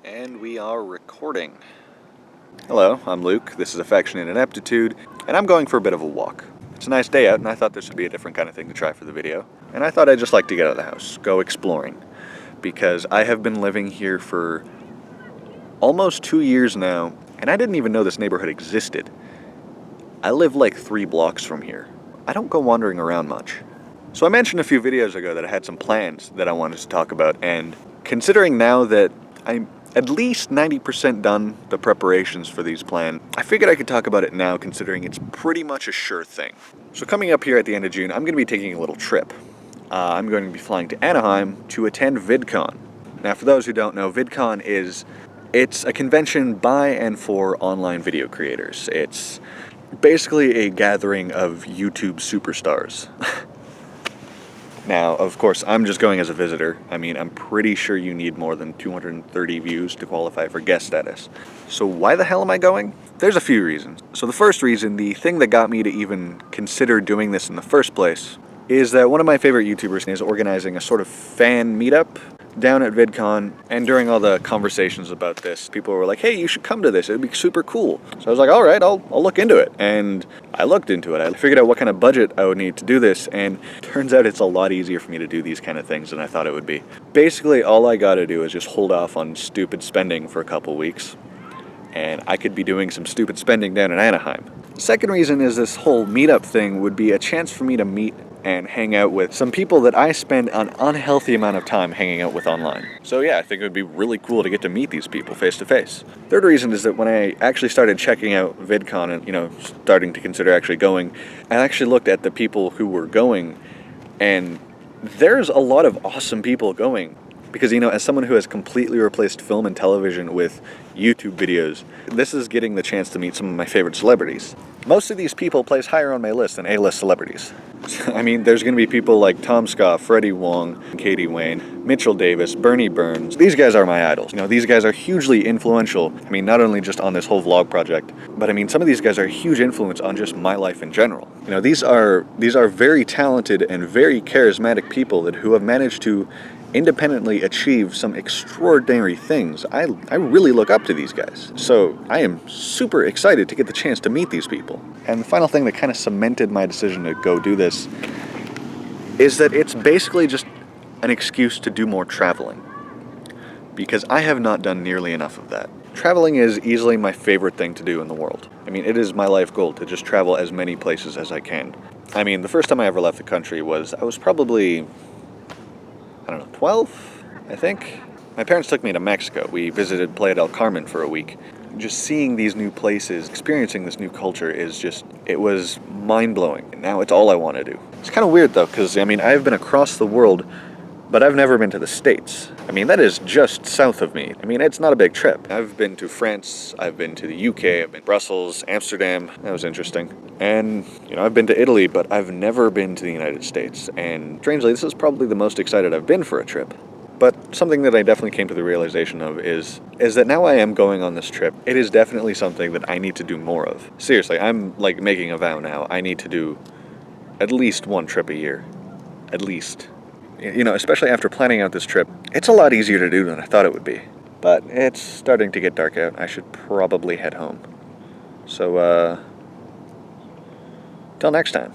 And we are recording. Hello, I'm Luke, this is Affectionate Ineptitude, and I'm going for a bit of a walk. It's a nice day out, and I thought this would be a different kind of thing to try for the video. And I thought I'd just like to get out of the house, go exploring. Because I have been living here for almost 2 years now, and I didn't even know this neighborhood existed. I live like 3 blocks from here. I don't go wandering around much. So I mentioned a few videos ago that I had some plans that I wanted to talk about, and considering now that I'm at least 90% done the preparations for these plans, I figured I could talk about it now considering it's pretty much a sure thing. So coming up here at the end of June, I'm going to be taking a little trip. I'm going to be flying to Anaheim to attend Vidcon. Now for those who don't know, Vidcon it's a convention by and for online video creators. It's basically a gathering of YouTube superstars. Now, of course, I'm just going as a visitor. I mean, I'm pretty sure you need more than 230 views to qualify for guest status. So why the hell am I going? There's a few reasons. So the first reason, the thing that got me to even consider doing this in the first place, is that one of my favorite YouTubers is organizing a sort of fan meetup down at VidCon, and during all the conversations about this, people were like, hey, you should come to this, it'd be super cool. So I was like, all right, I'll look into it. And I looked into it. I figured out what kind of budget I would need to do this, and turns out it's a lot easier for me to do these kind of things than I thought it would be. Basically, all I gotta do is just hold off on stupid spending for a couple weeks, and I could be doing some stupid spending down in Anaheim. The second reason is this whole meetup thing would be a chance for me to meet and hang out with some people that I spend an unhealthy amount of time hanging out with online. So yeah, I think it would be really cool to get to meet these people face to face. Third reason is that when I actually started checking out VidCon and, starting to consider actually going, I actually looked at the people who were going, and there's a lot of awesome people going. Because, as someone who has completely replaced film and television with YouTube videos, this is getting the chance to meet some of my favorite celebrities. Most of these people place higher on my list than A-list celebrities. I mean, there's going to be people like Tom Scott, Freddie Wong, Katie Wayne, Mitchell Davis, Bernie Burns. These guys are my idols. These guys are hugely influential. I mean, not only just on this whole vlog project, but I mean, some of these guys are a huge influence on just my life in general. These are very talented and very charismatic people who have managed to independently achieve some extraordinary things. I really look up to these guys. So I am super excited to get the chance to meet these people. And the final thing that kind of cemented my decision to go do this is that it's basically just an excuse to do more traveling. Because I have not done nearly enough of that. Traveling is easily my favorite thing to do in the world. I mean, it is my life goal to just travel as many places as I can. I mean, the first time I ever left the country I was probably, 12, I think. My parents took me to Mexico. We visited Playa del Carmen for a week. Just seeing these new places, experiencing this new culture it was mind-blowing. And now it's all I want to do. It's kind of weird though, because I've been across the world, but I've never been to the States. That is just south of me. It's not a big trip. I've been to France, I've been to the UK, I've been to Brussels, Amsterdam. That was interesting. And, I've been to Italy, but I've never been to the United States. And strangely, this is probably the most excited I've been for a trip. But something that I definitely came to the realization of is that now I am going on this trip, it is definitely something that I need to do more of. Seriously, I'm making a vow now. I need to do at least one trip a year. At least. Especially after planning out this trip, it's a lot easier to do than I thought it would be. But it's starting to get dark out. I should probably head home. So, till next time.